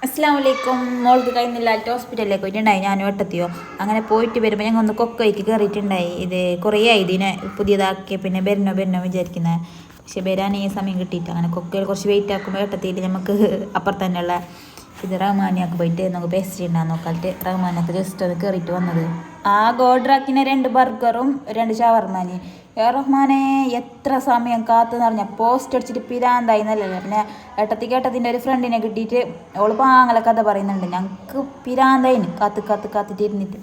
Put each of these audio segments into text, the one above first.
അസ്സാം വലൈക്കും. മോൾക്ക് കഴിഞ്ഞില്ല ഹോസ്പിറ്റലിലേക്ക് പോയിട്ടുണ്ടായി. ഞാനും എട്ടെത്തിയോ അങ്ങനെ പോയിട്ട് വരുമ്പോൾ ഞങ്ങൾ ഒന്ന് കൊക്കോയ്ക്ക് കയറിയിട്ടുണ്ടായി. ഇത് കുറേ ആയി ഇതിനെ പുതിയതാക്കിയ പിന്നെ ബെരണോ വിചാരിക്കുന്നത്. പക്ഷെ വരാൻ ഈ സമയം കിട്ടിയിട്ട് അങ്ങനെ കൊക്കയിൽ കുറച്ച് വെയിറ്റ് ആക്കുമ്പോൾ എട്ടെത്തിയിട്ട് നമുക്ക് അപ്പുറത്ത് തന്നെയുള്ള ഇത് റഹ്മാനിയൊക്കെ പോയിട്ട് നമുക്ക് പേസ്ട്രി ഉണ്ടാകാൻ നോക്കാട്ട് റഹ്മാനൊക്കെ ജസ്റ്റ് ഒന്ന് കയറിയിട്ട് വന്നത്. ആ ഓർഡറാക്കിന 2 ബർഗറും 2 ഷവർമാനി. റഹ്മാനെ എത്ര സമയം കാത്തു നിറഞ്ഞ പോസ്റ്റ് അടിച്ചിട്ട് പിരാന്തായി എന്നല്ലല്ലോ. പിന്നെ ഏട്ടത്തിൻ്റെ ഒരു ഫ്രണ്ടിനെ കിട്ടിയിട്ട് അവൾ പാങ്ങളെ കഥ പറയുന്നുണ്ട്. ഞങ്ങൾക്ക് പിരാന്തായിന് കാത്തിട്ടിരുന്നിട്ട്.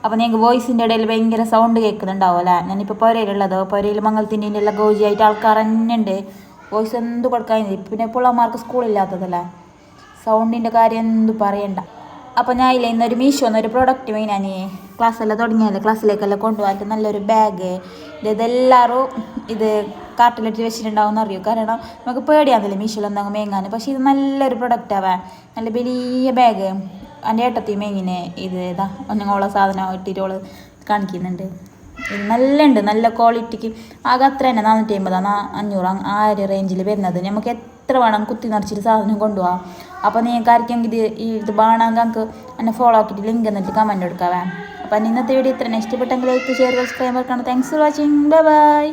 അപ്പോൾ ഞങ്ങൾക്ക് വോയിസിൻ്റെ ഇടയിൽ ഭയങ്കര സൗണ്ട് കേൾക്കുന്നുണ്ടാവുമല്ലേ. ഞാനിപ്പോൾ പുരയിലുള്ളതോ പുരയിൽ മംഗലത്തിൻ്റെ എല്ലാം ഗോജിയായിട്ട് ആൾക്കാർ തന്നെ ഉണ്ട്. വോയിസ് എന്ത് കൊടുക്കാനില്ല. പിന്നെ പിള്ളമാർക്ക് സ്കൂളില്ലാത്തതല്ലേ, സൗണ്ടിൻ്റെ കാര്യം എന്ത് പറയണ്ട. അപ്പോൾ ഞാൻ ഇല്ല ഇന്നൊരു മീഷോന്നൊരു പ്രൊഡക്റ്റ് ഞാൻ ക്ലാസ്സെല്ലാം തുടങ്ങിയല്ലേ, ക്ലാസ്സിലേക്കെല്ലാം കൊണ്ടുപോകാൻ നല്ലൊരു ബാഗ്. ഇതെല്ലാവരും ഇത് കാർട്ടിലിട്ട് വെച്ചിട്ടുണ്ടാവും അറിയൂ. കാരണം നമുക്ക് പേടിയാകുന്നില്ല മീഷോയിൽ എന്തെങ്കിലും മേങ്ങാൻ. പക്ഷേ ഇത് നല്ലൊരു പ്രൊഡക്റ്റാവാൻ, നല്ല വലിയ ബാഗ്. എൻ്റെ ഏട്ടത്തി മേങ്ങിനെ ഇത് ഇതാ ഒന്നോളം സാധനം ഇട്ടിട്ടോള് കാണിക്കുന്നുണ്ട്. ഇത് നല്ല ഉണ്ട്, നല്ല ക്വാളിറ്റിക്ക്. ആകെ അത്ര തന്നെ 450 500 ആ ഒരു റേഞ്ചിൽ വരുന്നത്. നമുക്ക് എത്ര വേണം കുത്തി നിറച്ചിട്ട് സാധനം കൊണ്ടുപോകാം. അപ്പോൾ നിങ്ങൾക്ക് ആർക്കെങ്കിൽ ഇത് വേണമെങ്കിൽ നമുക്ക് എന്നെ ഫോളോ ആക്കിയിട്ട് ലിങ്ക് എന്നിട്ട് കമൻറ്റ് കൊടുക്കാവേ. അപ്പം ഇന്നത്തെ വീഡിയോ ഇത്ര ഇഷ്ടപ്പെട്ടെങ്കിൽ ലൈക്ക് ഷെയർ സബ്സ്ക്രൈബ് ആക്കണം. Thanks for watching. ബൈ.